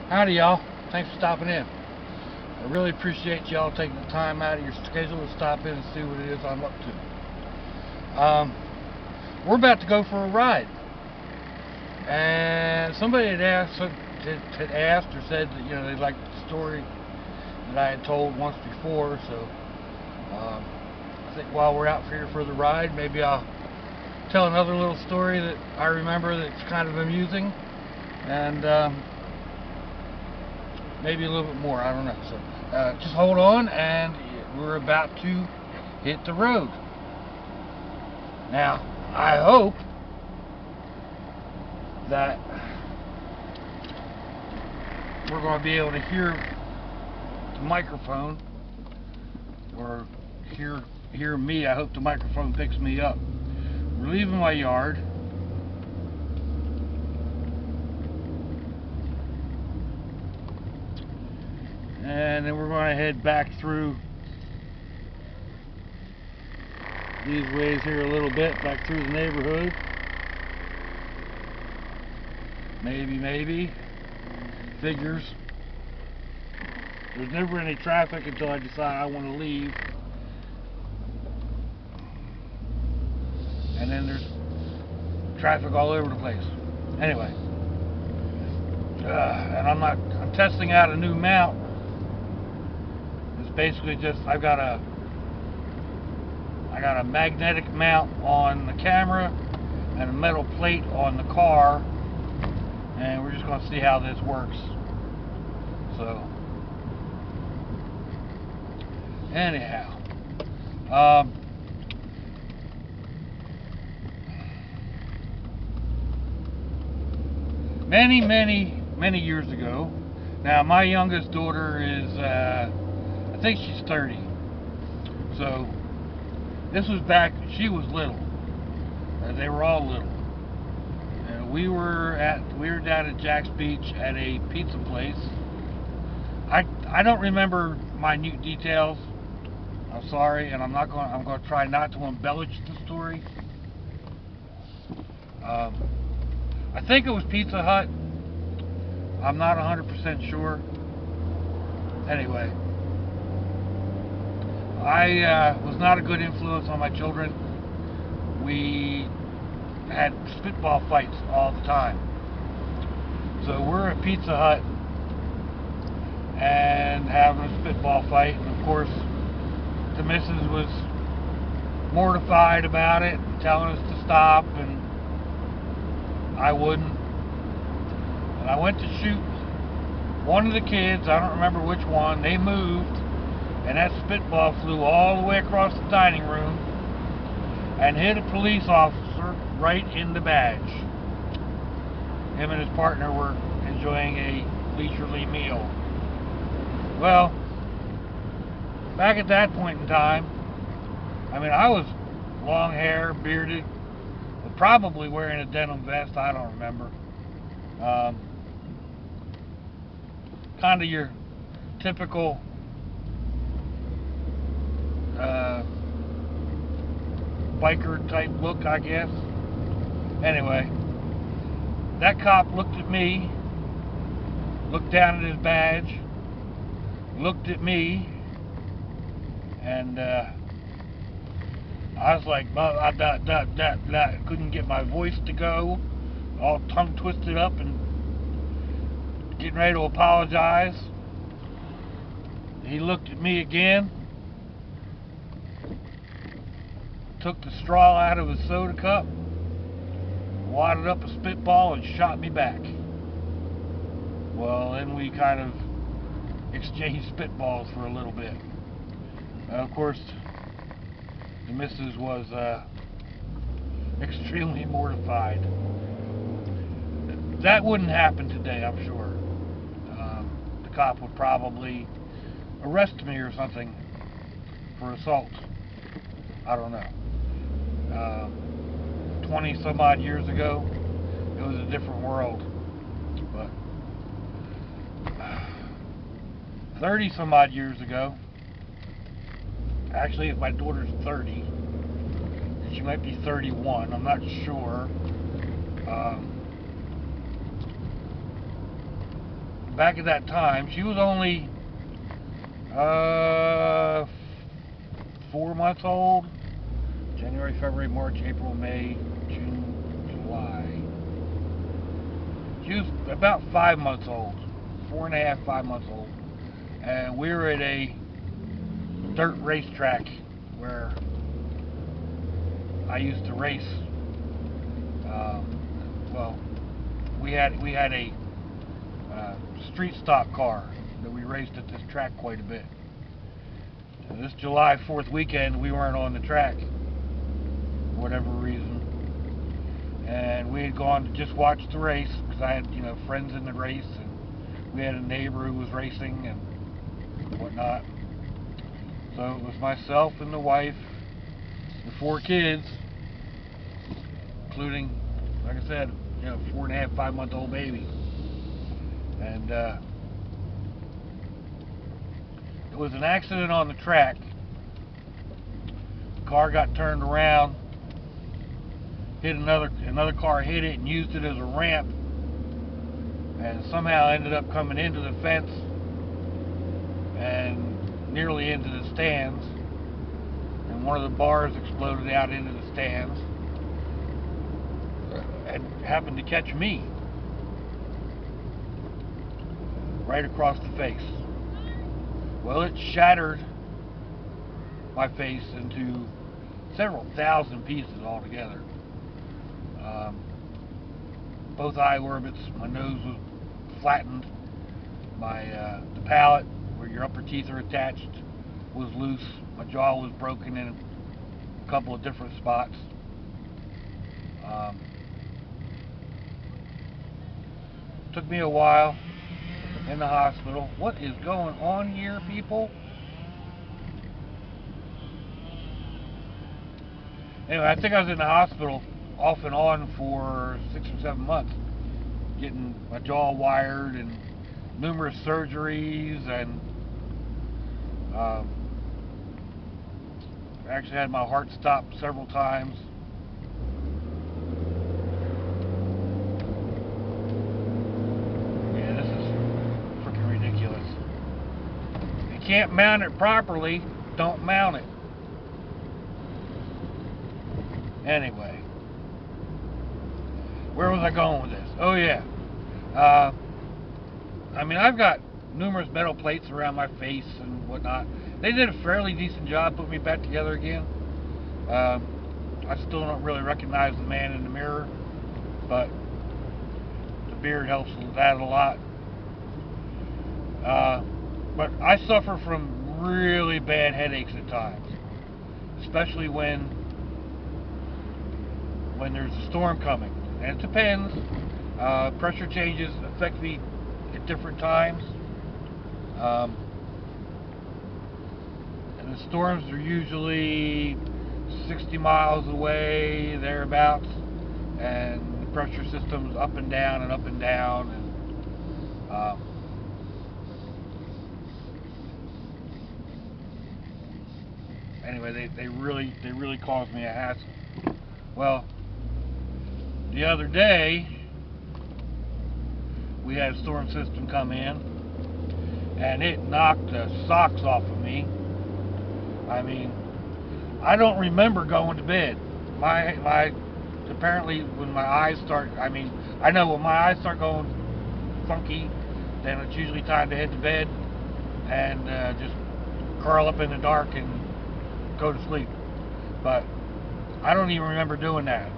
Howdy, y'all. Thanks for stopping in. I really appreciate y'all taking the time out of your schedule to stop in and see what it is I'm up to. We're about to go for a ride, and somebody had asked or said that they liked the story that I had told once before. So I think while we're out here for the ride, maybe I'll tell another little story that I remember that's kind of amusing, and maybe a little bit more, I don't know. So just hold on, and we're about to hit the road. Now, I hope that we're going to be able to hear the microphone, or hear me. I hope the microphone picks me up. We're leaving my yard. And then we're going to head back through these ways here a little bit, back through the neighborhood. Maybe. Figures. There's never any traffic until I decide I want to leave. And then there's traffic all over the place. Anyway. And I'm testing out a new mount. Basically just I got a magnetic mount on the camera and a metal plate on the car, and we're just going to see how this works. So anyhow, many years ago. Now my youngest daughter is I think she's 30. So this was back, she was little. They were all little. We were down at Jack's Beach at a pizza place. I don't remember minute details. I'm sorry, and I'm going to try not to embellish the story. I think it was Pizza Hut. I'm not 100% sure. Anyway, I was not a good influence on my children. We had spitball fights all the time. So we're at Pizza Hut and having a spitball fight, and of course the missus was mortified about it, telling us to stop, and I wouldn't. And I went to shoot one of the kids, I don't remember which one. They moved, and that spitball flew all the way across the dining room and hit a police officer right in the badge. Him and his partner were enjoying a leisurely meal. Well, back at that point in time, I mean, I was long hair, bearded, probably wearing a denim vest, I don't remember. Kind of your typical biker type look, I guess. Anyway, that cop looked at me, looked down at his badge, looked at me, and I was like, couldn't get my voice to go, all tongue twisted up and getting ready to apologize. He looked at me again, took the straw out of his soda cup, wadded up a spitball, and shot me back. Well, then we kind of exchanged spitballs for a little bit. Of course, the missus was extremely mortified. That wouldn't happen today, I'm sure. The cop would probably arrest me or something for assault. I don't know. 20 some odd years ago, it was a different world. But 30 some odd years ago, actually, if my daughter's 30, she might be 31, I'm not sure. back at that time, she was only 4 months old. January, February, March, April, May, June, July. She was about 5 months old, 4.5, 5 months old, and we were at a dirt racetrack where I used to race. Well, we had a street stock car that we raced at this track quite a bit. And this July 4th weekend, we weren't on the track for whatever reason, and we had gone to just watch the race because I had, friends in the race, and we had a neighbor who was racing and whatnot. So it was myself and the wife, the 4 kids, including, like I said, 4.5, 5 month old baby. And it was an accident on the track. The car got turned around, hit another car, hit it and used it as a ramp, and somehow ended up coming into the fence and nearly into the stands, and one of the bars exploded out into the stands and happened to catch me right across the face. Well, it shattered my face into several thousand pieces altogether. Both eye orbits, my nose was flattened, the palate where your upper teeth are attached was loose, my jaw was broken in a couple of different spots. Took me a while in the hospital. What is going on here, people? Anyway, I think I was in the hospital off and on for 6 or 7 months, getting my jaw wired and numerous surgeries, and actually had my heart stopped several times. Yeah, this is freaking ridiculous. If you can't mount it properly, don't mount it. Anyway, where was I going with this? Oh yeah, I mean, I've got numerous metal plates around my face and whatnot. They did a fairly decent job putting me back together again. I still don't really recognize the man in the mirror, but the beard helps with that a lot. But I suffer from really bad headaches at times, especially when there's a storm coming. And it depends. Pressure changes affect me at different times. And the storms are usually 60 miles away, thereabouts, and the pressure system's up and down and up and down, and anyway, they really caused me a hassle. Well, the other day we had a storm system come in, and it knocked the socks off of me. I mean, I don't remember going to bed. Apparently when my eyes start, I know when my eyes start going funky, then it's usually time to head to bed and just curl up in the dark and go to sleep. But I don't even remember doing that.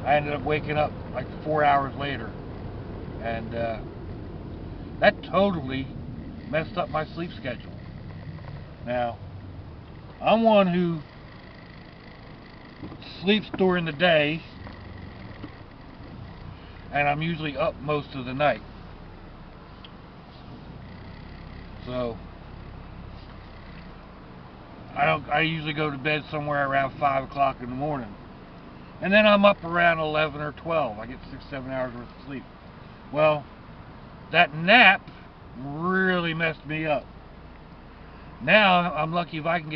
I ended up waking up like 4 hours later, and that totally messed up my sleep schedule. Now, I'm one who sleeps during the day, and I'm usually up most of the night. So I usually go to bed somewhere around 5 o'clock in the morning, and then I'm up around 11 or 12. I get 6-7 hours worth of sleep. Well, that nap really messed me up. Now I'm lucky if I can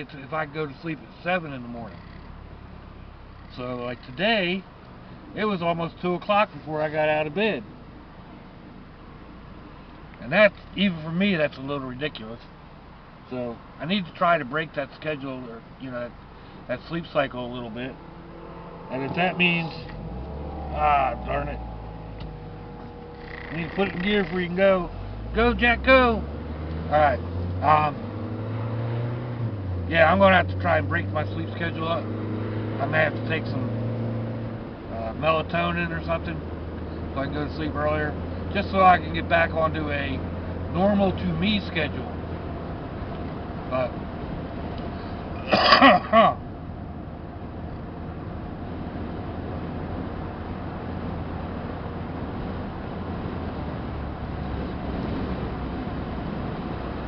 go to sleep at 7 in the morning. So like today, it was almost 2 o'clock before I got out of bed. And that's, even for me, that's a little ridiculous. So I need to try to break that schedule, or that sleep cycle a little bit. And if that means, darn it, you need to put it in gear before you can go. Go, Jack, go! Alright, yeah, I'm gonna have to try and break my sleep schedule up. I may have to take some melatonin or something so I can go to sleep earlier, just so I can get back onto a normal to me schedule. But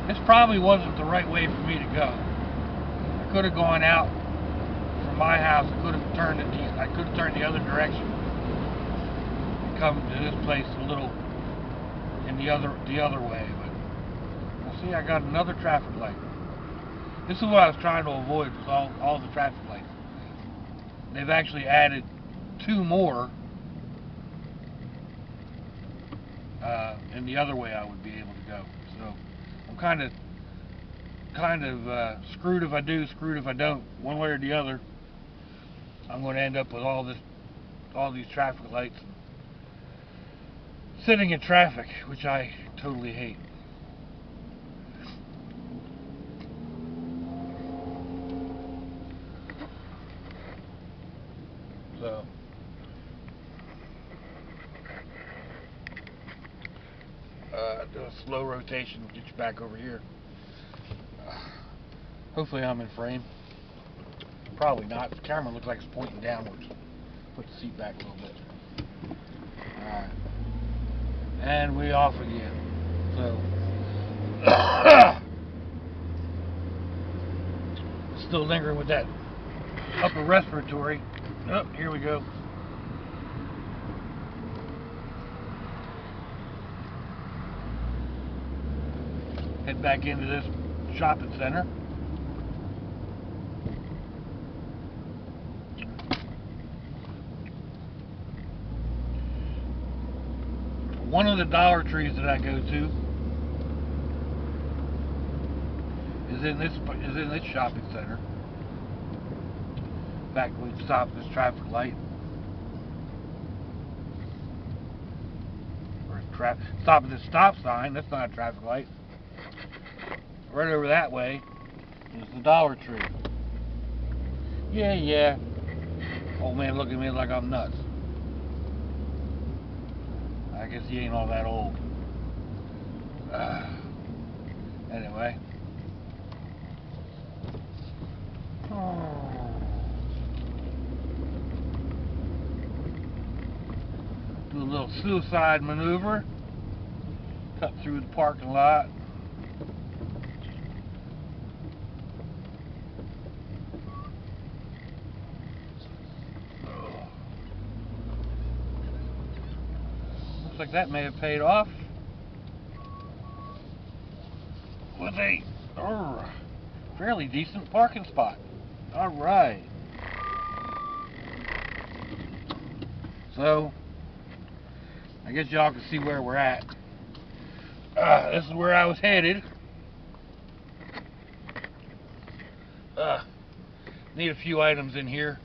this probably wasn't the right way for me to go. I could have gone out from my house. I could have turned the other direction and come to this place a little in the other way. But well, see, I got another traffic light. This is what I was trying to avoid, was all the traffic lights. They've actually added 2 more in the other way I would be able to go. So I'm kind of screwed if I do, screwed if I don't. One way or the other, I'm going to end up with all these traffic lights, and sitting in traffic, which I totally hate. So do a slow rotation, we'll get you back over here. Hopefully I'm in frame. Probably not. The camera looks like it's pointing downwards. Put the seat back a little bit. Alright. And we off again. So still lingering with that upper respiratory. Oh, here we go. Head back into this shopping center. One of the Dollar Trees that I go to is in this shopping center. In fact, we stopped at this traffic light. Or stop at this stop sign. That's not a traffic light. Right over that way is the Dollar Tree. Yeah. Old man looking at me like I'm nuts. I guess he ain't all that old. Anyway. Do a little suicide maneuver. Cut through the parking lot. Looks like that may have paid off with a fairly decent parking spot. Alright. So, I guess y'all can see where we're at. This is where I was headed. Need a few items in here.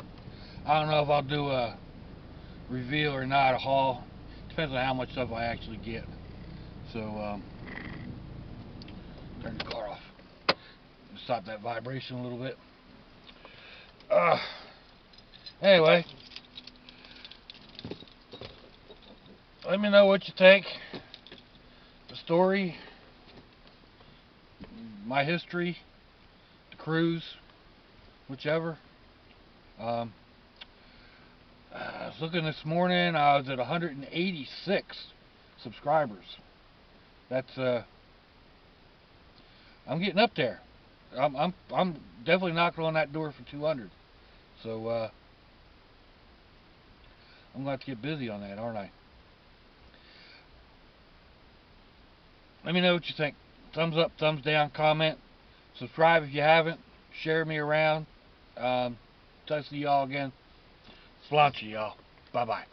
I don't know if I'll do a reveal or not, a haul. Depends on how much stuff I actually get. So, turn the car off. Stop that vibration a little bit. Anyway, let me know what you think. The story, my history, the cruise, whichever. I was looking this morning, I was at 186 subscribers. That's I'm getting up there. I'm definitely knocking on that door for 200. So I'm going to have to get busy on that, aren't I? Let me know what you think. Thumbs up, thumbs down, comment, subscribe if you haven't, share me around. Till I see y'all again. Sláinte, y'all. Bye-bye.